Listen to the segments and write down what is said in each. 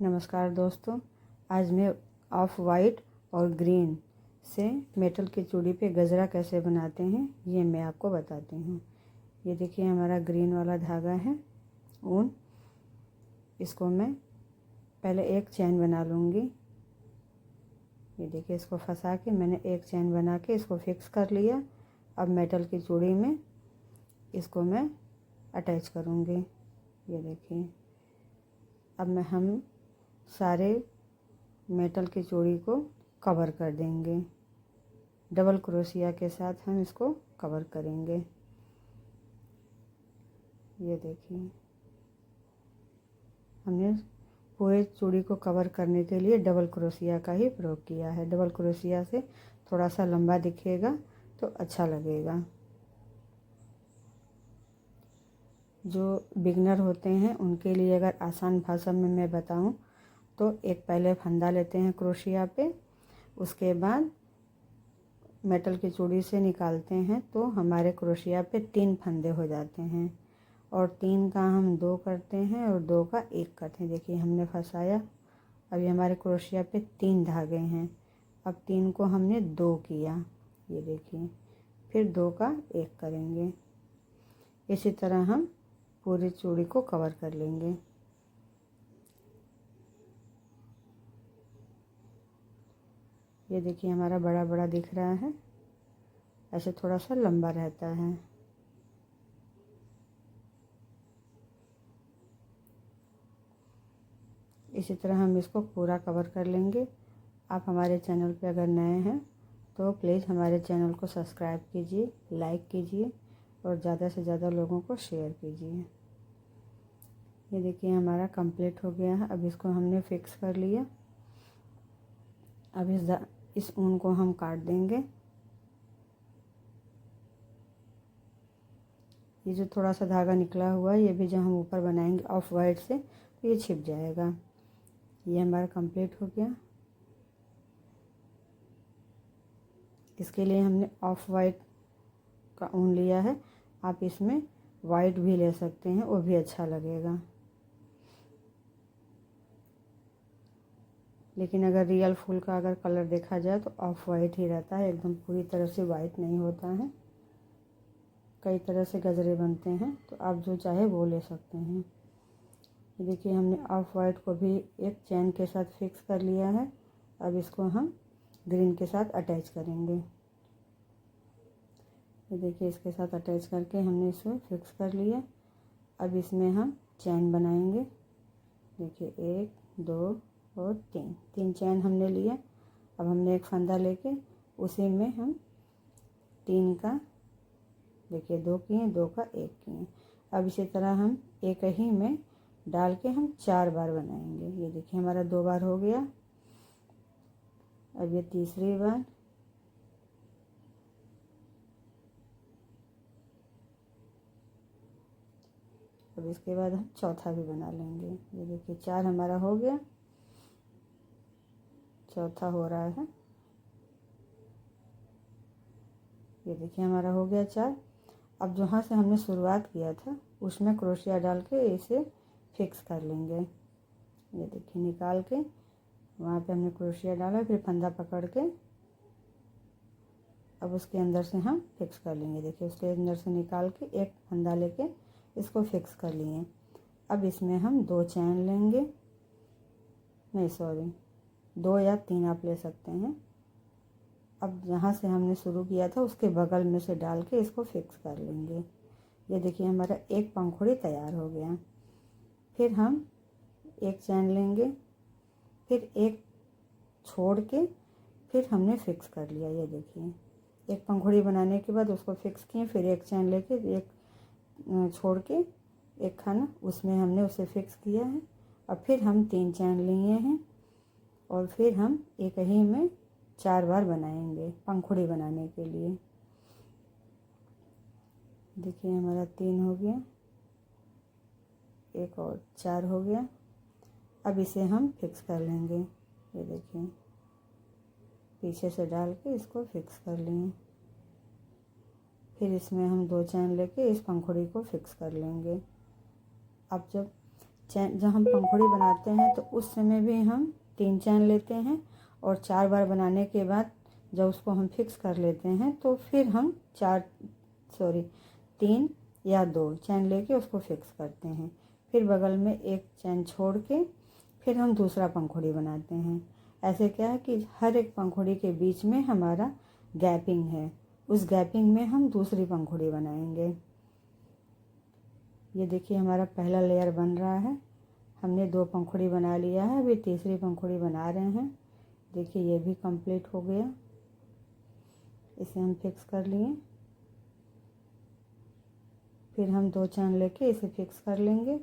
नमस्कार दोस्तों, आज मैं ऑफ वाइट और ग्रीन से मेटल की चूड़ी पे गजरा कैसे बनाते हैं ये मैं आपको बताती हूँ। ये देखिए हमारा ग्रीन वाला धागा है ऊन। इसको मैं पहले एक चैन बना लूँगी। ये देखिए इसको फंसा के मैंने एक चैन बना के इसको फिक्स कर लिया। अब मेटल की चूड़ी में इसको मैं अटैच करूँगी। ये देखिए अब हम सारे मेटल की चूड़ी को कवर कर देंगे। डबल क्रोशिया के साथ हम इसको कवर करेंगे। ये देखिए हमने पूरे चूड़ी को कवर करने के लिए डबल क्रोशिया का ही प्रयोग किया है। डबल क्रोशिया से थोड़ा सा लंबा दिखेगा तो अच्छा लगेगा। जो बिगनर होते हैं उनके लिए अगर आसान भाषा में मैं बताऊं तो एक पहले फंदा लेते हैं क्रोशिया पे, उसके बाद मेटल की चूड़ी से निकालते हैं तो हमारे क्रोशिया पे 3 फंदे हो जाते हैं और 3 का हम 2 करते हैं और 2 का 1 करते हैं। देखिए हमने फंसाया। अभी हमारे क्रोशिया पे 3 धागे हैं। अब 3 को हमने 2 किया। ये देखिए फिर 2 का 1 करेंगे। इसी तरह हम पूरी चूड़ी को कवर कर लेंगे। ये देखिए हमारा बड़ा बड़ा दिख रहा है, ऐसे थोड़ा सा लंबा रहता है। इसी तरह हम इसको पूरा कवर कर लेंगे। आप हमारे चैनल पे अगर नए हैं तो प्लीज़ हमारे चैनल को सब्सक्राइब कीजिए, लाइक कीजिए और ज़्यादा से ज़्यादा लोगों को शेयर कीजिए। ये देखिए हमारा कंप्लीट हो गया है। अब इसको हमने फिक्स कर लिया। अब इस ऊन को हम काट देंगे। ये जो थोड़ा सा धागा निकला हुआ है ये भी जब हम ऊपर बनाएंगे ऑफ वाइट से तो ये छिप जाएगा। ये हमारा कंप्लीट हो गया। इसके लिए हमने ऑफ वाइट का ऊन लिया है। आप इसमें वाइट भी ले सकते हैं, वो भी अच्छा लगेगा। लेकिन अगर रियल फूल का अगर कलर देखा जाए तो ऑफ वाइट ही रहता है, एकदम पूरी तरह से वाइट नहीं होता है। कई तरह से गजरे बनते हैं तो आप जो चाहे वो ले सकते हैं। ये देखिए हमने ऑफ वाइट को भी एक चैन के साथ फिक्स कर लिया है। अब इसको हम ग्रीन के साथ अटैच करेंगे। ये देखिए इसके साथ अटैच करके हमने इसे फिक्स कर लिया। अब इसमें हम चैन बनाएंगे। देखिए 1 2 और 3 चैन हमने लिए। अब हमने एक फंदा लेके उसी में हम 3 का देखिए 2 किए, 2 का 1 किए। अब इसी तरह हम एक ही में डाल के हम 4 बार बनाएंगे। ये देखिए हमारा 2 बार हो गया। अब ये तीसरी बार, अब इसके बाद हम चौथा भी बना लेंगे। ये देखिए 4 हमारा हो गया, चौथा हो रहा है। ये देखिए हमारा हो गया 4। अब जहाँ से हमने शुरुआत किया था उसमें क्रोशिया डाल के इसे फिक्स कर लेंगे। ये देखिए निकाल के वहाँ पे हमने क्रोशिया डाला, फिर फंदा पकड़ के अब उसके अंदर से हम फिक्स कर लेंगे। देखिए उसके अंदर से निकाल के एक फंदा लेके इसको फिक्स कर लिए। अब इसमें हम 2 चैन लेंगे, नहीं सॉरी 2 या 3 आप ले सकते हैं। अब जहाँ से हमने शुरू किया था उसके बगल में से डाल के इसको फिक्स कर लेंगे। ये देखिए हमारा एक पंखुड़ी तैयार हो गया। फिर हम एक चैन लेंगे, फिर एक छोड़ के फिर हमने फिक्स कर लिया। ये देखिए एक पंखुड़ी बनाने के बाद उसको फिक्स किए, फिर एक चैन लेके एक छोड़ के एक खाना उसमें हमने उसे फिक्स किया है। अब फिर हम 3 चैन लिए हैं और फिर हम एक ही में 4 बार बनाएंगे पंखुड़ी बनाने के लिए। देखिए हमारा 3 हो गया, एक और 4 हो गया। अब इसे हम फिक्स कर लेंगे। ये देखिए पीछे से डाल के इसको फिक्स कर लिए। फिर इसमें हम 2 चैन लेके इस पंखुड़ी को फिक्स कर लेंगे। अब जब चैन जब हम पंखुड़ी बनाते हैं तो उस समय भी हम 3 चैन लेते हैं, और 4 बार बनाने के बाद जब उसको हम फिक्स कर लेते हैं तो फिर हम 3 या 2 चैन लेके उसको फिक्स करते हैं। फिर बगल में एक चैन छोड़ के फिर हम दूसरा पंखुड़ी बनाते हैं। ऐसे क्या है कि हर एक पंखुड़ी के बीच में हमारा गैपिंग है, उस गैपिंग में हम दूसरी पंखुड़ी बनाएंगे। ये देखिए हमारा पहला लेयर बन रहा है। हमने 2 पंखुड़ी बना लिया है, अभी तीसरी पंखुड़ी बना रहे हैं। देखिए ये भी कंप्लीट हो गया, इसे हम फिक्स कर लिए। फिर हम 2 चैन लेके इसे फिक्स कर लेंगे।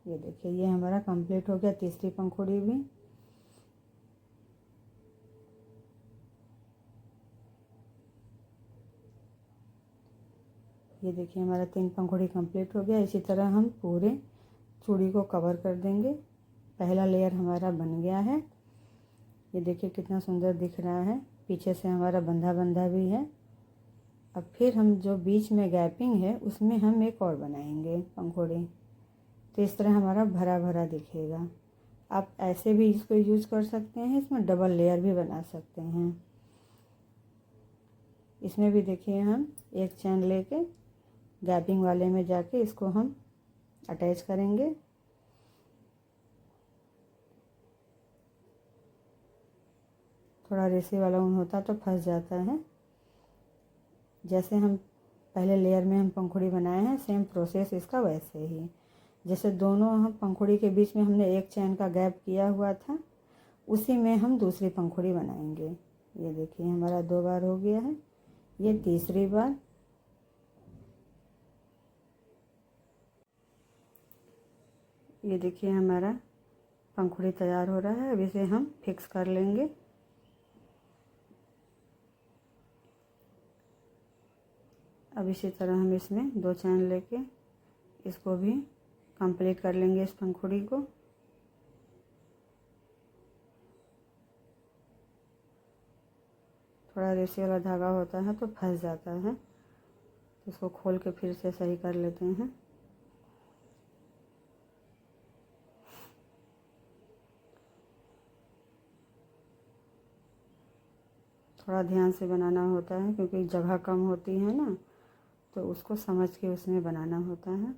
ये देखिए ये हमारा कंप्लीट हो गया, तीसरी पंखुड़ी भी। ये देखिए हमारा 3 पंखुड़ी कंप्लीट हो गया। इसी तरह हम पूरे चूड़ी को कवर कर देंगे। पहला लेयर हमारा बन गया है। ये देखिए कितना सुंदर दिख रहा है, पीछे से हमारा बंधा बंधा भी है। अब फिर हम जो बीच में गैपिंग है उसमें हम एक और बनाएंगे पंखुड़ी, तो इस तरह हमारा भरा भरा दिखेगा। आप ऐसे भी इसको यूज कर सकते हैं, इसमें डबल लेयर भी बना सकते हैं। इसमें भी देखिए हम एक चैन लेके गैपिंग वाले में जाके इसको हम अटैच करेंगे। थोड़ा रेसे वाला ऊन होता तो फंस जाता है। जैसे हम पहले लेयर में हम पंखुड़ी बनाए हैं, सेम प्रोसेस इसका वैसे ही। जैसे दोनों हम पंखुड़ी के बीच में हमने एक चैन का गैप किया हुआ था, उसी में हम दूसरी पंखुड़ी बनाएंगे। ये देखिए हमारा 2 बार हो गया है, ये तीसरी बार। ये देखिए हमारा पंखुड़ी तैयार हो रहा है। अब इसे हम फिक्स कर लेंगे। अब इसी तरह हम इसमें 2 चैन लेके इसको भी कंप्लीट कर लेंगे, इस पंखुड़ी को। थोड़ा रेसे वाला धागा होता है तो फंस जाता है, तो इसको खोल के फिर से सही कर लेते हैं। थोड़ा ध्यान से बनाना होता है क्योंकि जगह कम होती है ना, तो उसको समझ के उसमें बनाना होता है।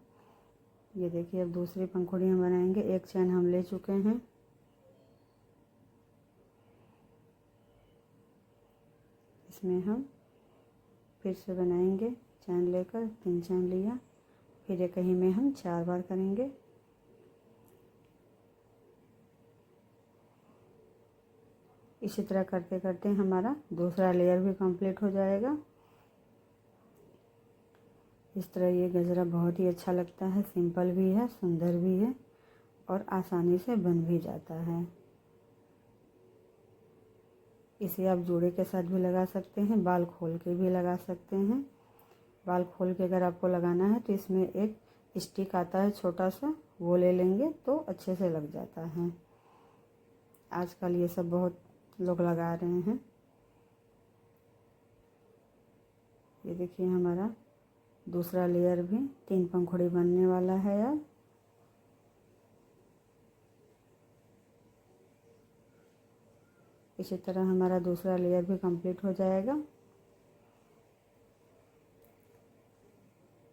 ये देखिए अब दूसरी पंखुड़ी हम बनाएंगे। एक चैन हम ले चुके हैं, इसमें हम फिर से बनाएंगे। चैन लेकर 3 चैन लिया, फिर एक ही में हम 4 बार करेंगे। इसी तरह करते करते हमारा दूसरा लेयर भी कंप्लीट हो जाएगा। इस तरह ये गजरा बहुत ही अच्छा लगता है, सिंपल भी है, सुंदर भी है और आसानी से बन भी जाता है। इसे आप जोड़े के साथ भी लगा सकते हैं, बाल खोल के भी लगा सकते हैं। बाल खोल के अगर आपको लगाना है तो इसमें एक स्टिक आता है छोटा सा, वो ले लेंगे तो अच्छे से लग जाता है। आजकल ये सब बहुत लोग लगा रहे हैं। ये देखिए हमारा दूसरा लेयर भी 3 पंखुड़ी बनने वाला है अब। इसी तरह हमारा दूसरा लेयर भी कंप्लीट हो जाएगा।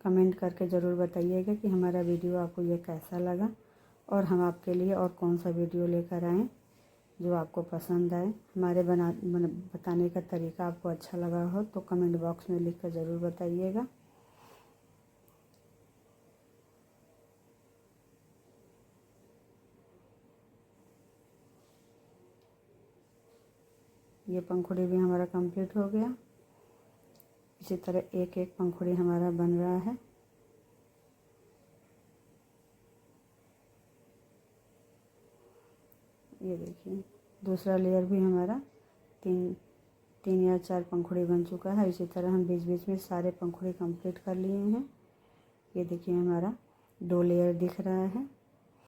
कमेंट करके ज़रूर बताइएगा कि हमारा वीडियो आपको ये कैसा लगा, और हम आपके लिए और कौन सा वीडियो लेकर आएँ जो आपको पसंद आए। हमारे बताने का तरीका आपको अच्छा लगा हो तो कमेंट बॉक्स में लिख कर ज़रूर बताइएगा। ये पंखुड़ी भी हमारा कंप्लीट हो गया। इसी तरह एक एक पंखुड़ी हमारा बन रहा है। ये देखिए दूसरा लेयर भी हमारा 3 या 4 पंखुड़ी बन चुका है। इसी तरह हम बीच बीच में सारे पंखुड़ी कंप्लीट कर लिए हैं। ये देखिए हमारा 2 लेयर दिख रहा है।